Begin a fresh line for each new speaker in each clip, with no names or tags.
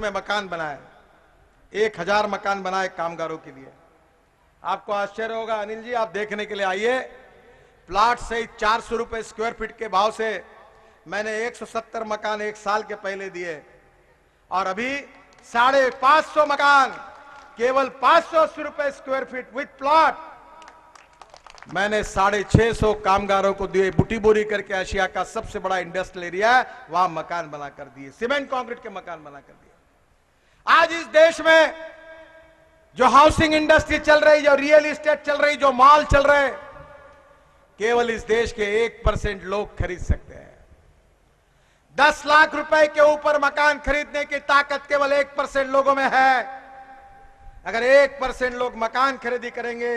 में मकान बनाए, 1000 मकान बनाए कामगारों के लिए। आपको आश्चर्य होगा अनिल जी, आप देखने के लिए आइए। प्लाट से 400 रुपए स्क्वायर फीट के भाव से मैंने 170 मकान 1 साल के पहले दिए, और अभी 550 मकान केवल 580 रुपए स्क्वायर फीट विथ प्लॉट मैंने 650 कामगारों को दिए। बुटी बोरी करके एशिया का सबसे बड़ा इंडस्ट्रियल एरिया है, वहां मकान बना कर दिए, सीमेंट कंक्रीट के मकान बना कर दिए। आज इस देश में जो हाउसिंग इंडस्ट्री चल रही, जो रियल एस्टेट चल रही, जो मॉल चल रहे, केवल इस देश के 1% लोग खरीद सकते हैं। 10 लाख रुपए के ऊपर मकान खरीदने की ताकत केवल 1% लोगों में है। अगर 1% लोग मकान खरीदी करेंगे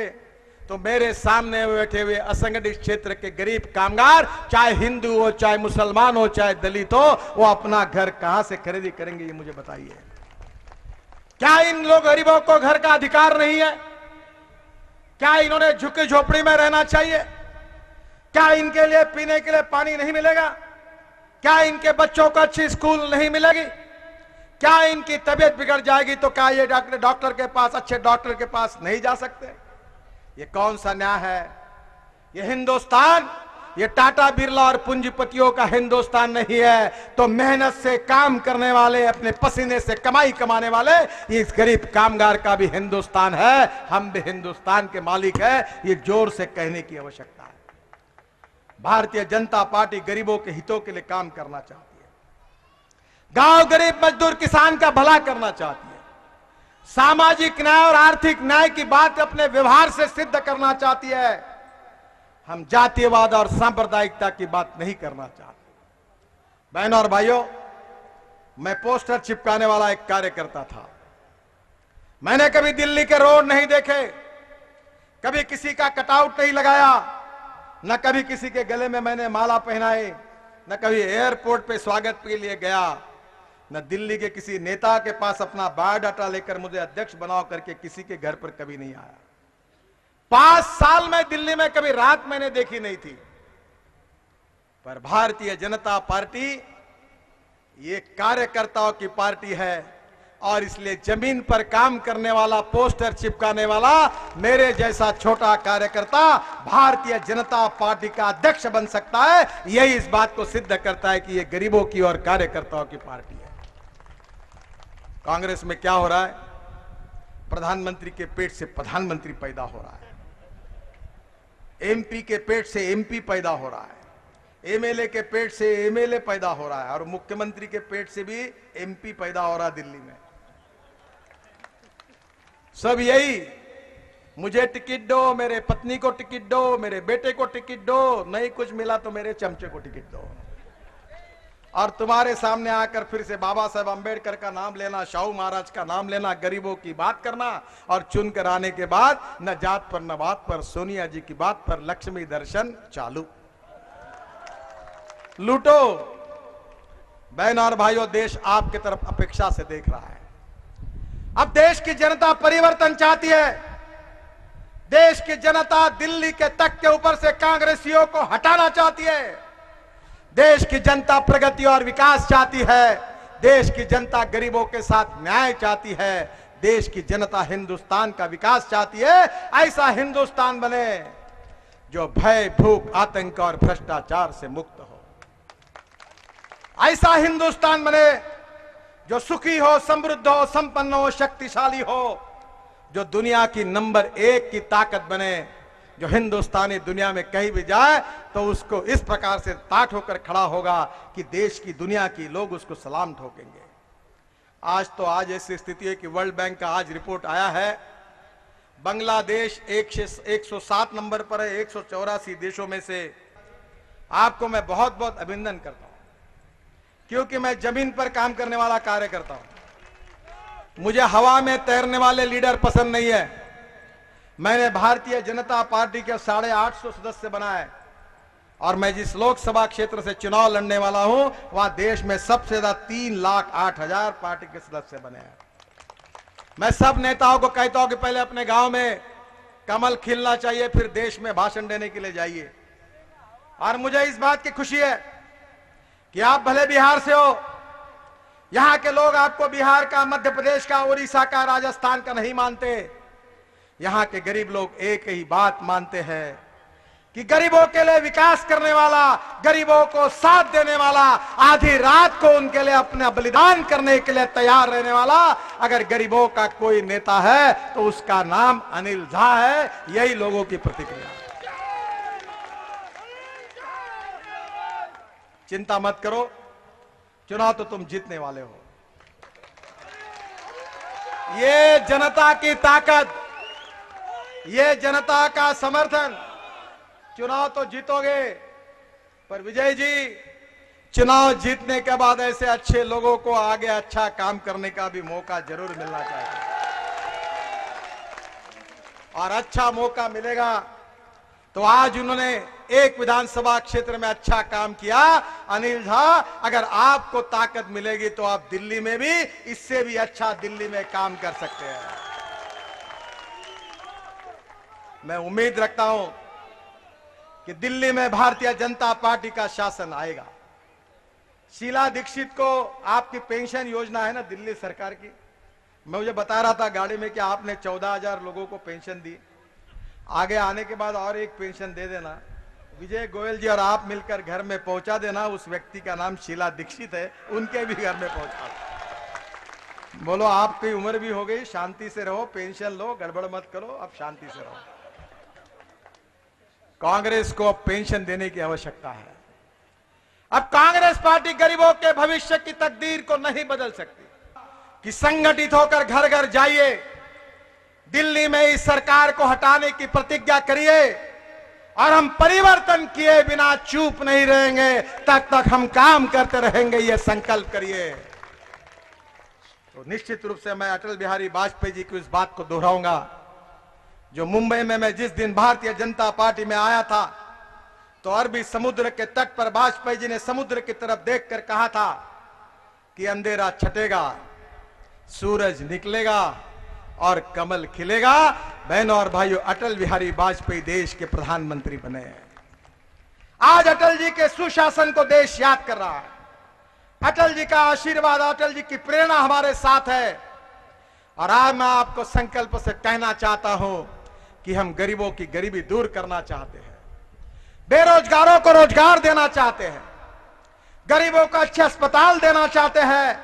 तो मेरे सामने बैठे हुए असंगठित क्षेत्र के गरीब कामगार, चाहे हिंदू हो, चाहे मुसलमान हो, चाहे दलित हो, वो अपना घर कहां से खरीदी करेंगे, ये मुझे बताइए। क्या इन लोग गरीबों को घर का अधिकार नहीं है? क्या इन्होंने झुकी झोपड़ी में रहना चाहिए? क्या इनके लिए पीने के लिए पानी नहीं मिलेगा? क्या इनके बच्चों को अच्छी स्कूल नहीं मिलेगी? क्या इनकी तबीयत बिगड़ जाएगी तो क्या ये डॉक्टर के पास, अच्छे डॉक्टर के पास नहीं जा सकते? ये कौन सा न्याय है? ये हिंदुस्तान, ये टाटा बिरला और पूंजीपतियों का हिंदुस्तान नहीं है, तो मेहनत से काम करने वाले, अपने पसीने से कमाई कमाने वाले इस गरीब कामगार का भी हिंदुस्तान है। हम भी हिंदुस्तान के मालिक है, ये जोर से कहने की आवश्यकता है। भारतीय जनता पार्टी गरीबों के हितों के लिए काम करना चाहती है, गांव गरीब मजदूर किसान का भला करना चाहती है, सामाजिक न्याय और आर्थिक न्याय की बात अपने व्यवहार से सिद्ध करना चाहती है। हम जातीयवाद और सांप्रदायिकता की बात नहीं करना चाहते। बहनों और भाइयों, मैं पोस्टर चिपकाने वाला एक कार्यकर्ता था। मैंने कभी दिल्ली के रोड नहीं देखे, कभी किसी का कटआउट नहीं लगाया, न कभी किसी के गले में मैंने माला पहनाई, न कभी एयरपोर्ट पे स्वागत के लिए गया, न दिल्ली के किसी नेता के पास अपना बायोडाटा लेकर मुझे अध्यक्ष बनाओ करके किसी के घर पर कभी नहीं आया। 5 साल में दिल्ली में कभी रात मैंने देखी नहीं थी। पर भारतीय जनता पार्टी ये कार्यकर्ताओं की पार्टी है, और इसलिए जमीन पर काम करने वाला, पोस्टर चिपकाने वाला मेरे जैसा छोटा कार्यकर्ता भारतीय जनता पार्टी का अध्यक्ष बन सकता है। यही इस बात को सिद्ध करता है कि ये गरीबों की और कार्यकर्ताओं की पार्टी है। कांग्रेस में क्या हो रहा है? प्रधानमंत्री के पेट से प्रधानमंत्री पैदा हो रहा है, एमपी के पेट से एमपी पैदा हो रहा है, एमएलए के पेट से एमएलए पैदा हो रहा है, और मुख्यमंत्री के पेट से भी एमपी पैदा हो रहा है दिल्ली में। सब यही, मुझे टिकट दो, मेरे पत्नी को टिकट दो, मेरे बेटे को टिकट दो, नहीं कुछ मिला तो मेरे चमचे को टिकट दो। और तुम्हारे सामने आकर फिर से बाबा साहेब अंबेडकर का नाम लेना, शाहू महाराज का नाम लेना, गरीबों की बात करना, और चुन कर आने के बाद न जात पर न बात पर, सोनिया जी की बात पर लक्ष्मी दर्शन चालू। लूटो। बहन और भाइयों, देश आपकी तरफ अपेक्षा से देख रहा है। अब देश की जनता परिवर्तन चाहती है। देश की जनता दिल्ली के तख्त के ऊपर से कांग्रेसियों को हटाना चाहती है। देश की जनता प्रगति और विकास चाहती है। देश की जनता गरीबों के साथ न्याय चाहती है। देश की जनता हिंदुस्तान का विकास चाहती है। ऐसा हिंदुस्तान बने जो भय, भूख, आतंक और भ्रष्टाचार से मुक्त हो। ऐसा हिंदुस्तान बने जो सुखी हो, समृद्ध हो, संपन्न हो, शक्तिशाली हो, जो दुनिया की नंबर 1 की ताकत बने, जो हिंदुस्तानी दुनिया में कहीं भी जाए तो उसको इस प्रकार से ताठ होकर खड़ा होगा कि देश की, दुनिया की लोग उसको सलाम ठोकेंगे। आज ऐसी स्थिति है कि वर्ल्ड बैंक का आज रिपोर्ट आया है, बांग्लादेश 107 नंबर पर है 184 देशों में से। आपको मैं बहुत बहुत अभिनंदन करता हूं, क्योंकि मैं जमीन पर काम करने वाला कार्यकर्ता हूं। मुझे हवा में तैरने वाले लीडर पसंद नहीं है। मैंने भारतीय जनता पार्टी के 850 सदस्य बनाए, और मैं जिस लोकसभा क्षेत्र से चुनाव लड़ने वाला हूं वहां देश में सबसे ज्यादा 3,08,000 पार्टी के सदस्य बने हैं। मैं सब नेताओं को कहता हूं कि पहले अपने गांव में कमल खिलना चाहिए, फिर देश में भाषण देने के लिए जाइए। और मुझे इस बात की खुशी है कि आप भले बिहार से हो, यहां के लोग आपको बिहार का, मध्य प्रदेश का, उड़ीसा का, राजस्थान का नहीं मानते। यहां के गरीब लोग एक ही बात मानते हैं कि गरीबों के लिए विकास करने वाला, गरीबों को साथ देने वाला, आधी रात को उनके लिए अपना बलिदान करने के लिए तैयार रहने वाला अगर गरीबों का कोई नेता है तो उसका नाम अनिल झा है। यही लोगों की प्रतिक्रिया। चिंता मत करो, चुनाव तो तुम जीतने वाले हो। ये जनता की ताकत, ये जनता का समर्थन, चुनाव तो जीतोगे। पर विजय जी, चुनाव जीतने के बाद ऐसे अच्छे लोगों को आगे अच्छा काम करने का भी मौका जरूर मिलना चाहिए, और अच्छा मौका मिलेगा तो आज उन्होंने एक विधानसभा क्षेत्र में अच्छा काम किया। अनिल झा, अगर आपको ताकत मिलेगी तो आप दिल्ली में भी इससे भी अच्छा दिल्ली में काम कर सकते हैं। मैं उम्मीद रखता हूं कि दिल्ली में भारतीय जनता पार्टी का शासन आएगा। शीला दीक्षित को आपकी पेंशन योजना है ना दिल्ली सरकार की, मुझे बता रहा था गाड़ी में कि आपने 14,000 लोगों को पेंशन दी। आगे आने के बाद और एक पेंशन दे देना, विजय गोयल जी और आप मिलकर घर में पहुंचा देना। उस व्यक्ति का नाम शीला दीक्षित है, उनके भी घर में पहुंचा। बोलो आपकी उम्र भी हो गई, शांति से रहो, पेंशन लो, गड़बड़ मत करो, अब शांति से रहो। कांग्रेस को अब पेंशन देने की आवश्यकता है। अब कांग्रेस पार्टी गरीबों के भविष्य की तकदीर को नहीं बदल सकती कि संगठित होकर घर घर जाइए, दिल्ली में इस सरकार को हटाने की प्रतिज्ञा करिए, और हम परिवर्तन किए बिना चुप नहीं रहेंगे, तब तक हम काम करते रहेंगे, ये संकल्प करिए। तो निश्चित रूप से मैं अटल बिहारी वाजपेयी जी की उस बात को दोहराऊंगा जो मुंबई में मैं जिस दिन भारतीय जनता पार्टी में आया था तो अरबी समुद्र के तट पर वाजपेयी जी ने समुद्र की तरफ देखकर कहा था कि अंधेरा छटेगा, सूरज निकलेगा और कमल खिलेगा। बहनों और भाइयों, अटल बिहारी वाजपेयी देश के प्रधानमंत्री बने हैं। आज अटल जी के सुशासन को देश याद कर रहा है। अटल जी का आशीर्वाद, अटल जी की प्रेरणा हमारे साथ है। और आज मैं आपको संकल्प से कहना चाहता हूं कि हम गरीबों की गरीबी दूर करना चाहते हैं, बेरोजगारों को रोजगार देना चाहते हैं, गरीबों को अच्छे अस्पताल देना चाहते हैं,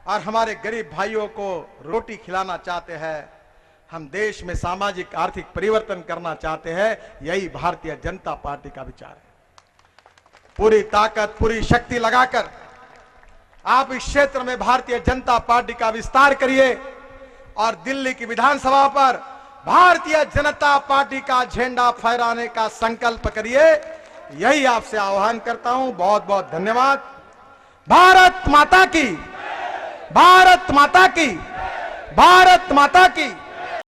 और हमारे गरीब भाइयों को रोटी खिलाना चाहते हैं। हम देश में सामाजिक आर्थिक परिवर्तन करना चाहते हैं। यही भारतीय जनता पार्टी का विचार है। पूरी ताकत, पूरी शक्ति लगाकर आप इस क्षेत्र में भारतीय जनता पार्टी का विस्तार करिए और दिल्ली की विधानसभा पर भारतीय जनता पार्टी का झंडा फहराने का संकल्प करिए। यही आपसे आह्वान करता हूं। बहुत बहुत धन्यवाद। भारत माता की, भारत माता की, भारत माता की।